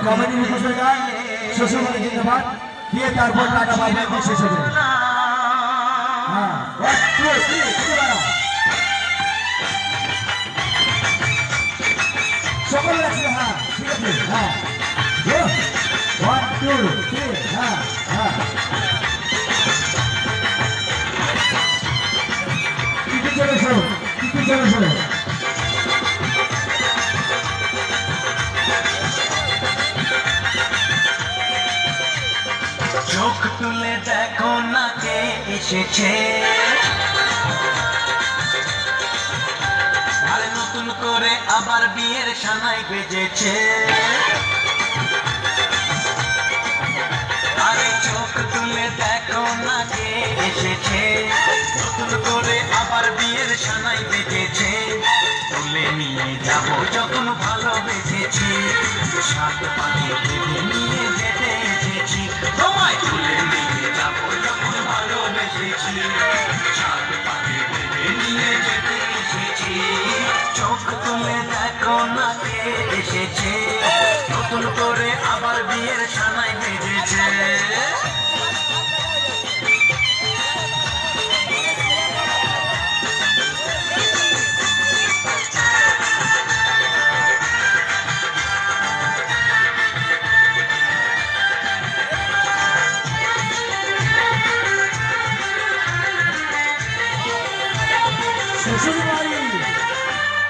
Comedy মুখোশের গান শ্বশুরবাড়ি জিন্দাবাদ দিয়ে তারপর টাটা বাই বাই শেষ হবে। সকল লাগছে। হ্যাঁ ঠিক আছে। হ্যাঁ 1 2 3 হ্যাঁ হ্যাঁ টিকে চলেছো টিকে চলেছো। চোখ তুলে দেখো না কে এসেছে, আরে নতুন করে আবার বিয়ের সানাই বেজেছে। আরে চোখ তুলে দেখো না কে এসেছে, নতুন করে আবার বিয়ের সানাই বেজেছে। তুলে নিয়ে যাব যখন ভালোবেসেছি, সাত পাখি ভেবে নিয়ে যেতে এসেছি। তোমায় তুলে নিয়ে যাব যখন ভালোবেসেছি, সাত পাখি ভেবে নিয়ে যেতে এসেছি। চোখ তুলে দেখো না কে এসেছে, নতুন করে আবার বিয়ের সানাই বেজেছে।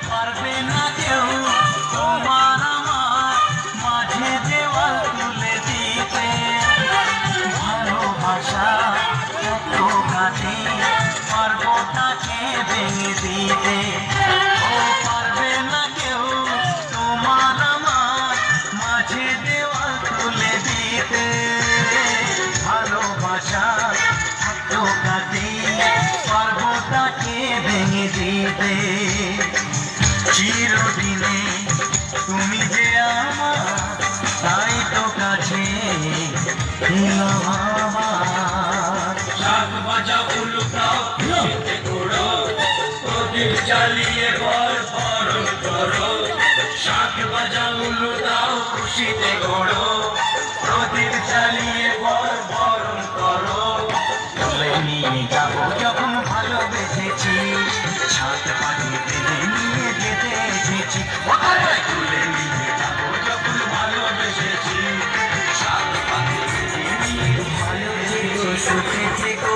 পারবে না কেউ তোমার আমার মাঝে দেওয়াল তুলে দিতে, ভালোবাসা এত কাছে পারবো তাকে ভেঙে দিতে। ও পারবে না কেউ তোমার আমার মাঝে দেওয়াল তুলে দিতে, ভালোবাসা এত কাছে পারবো তাকে ভেঙে দিতে। চিরদিনে তুমি যে আমার, তাই তো কাছে শাক ভাজা উলুটাও খুশিতে করো, প্রদীপ জ্বালিয়ে বর বরণ করো। শাক ভাজা উলুটাও খুশিতে করো, প্রদীপ জ্বালিয়ে বর বরণ করো। তুলে নিয়ে যাব যখন ভালোবেসেছি, সাত পাখি ভেবে নিয়ে যেতে এসেছি। তুলে নিয়ে যাব যখন ভালোবেসেছি, সাত পাখি ভেবে নিয়ে ভালোবেসেছি। সুখে থেকো।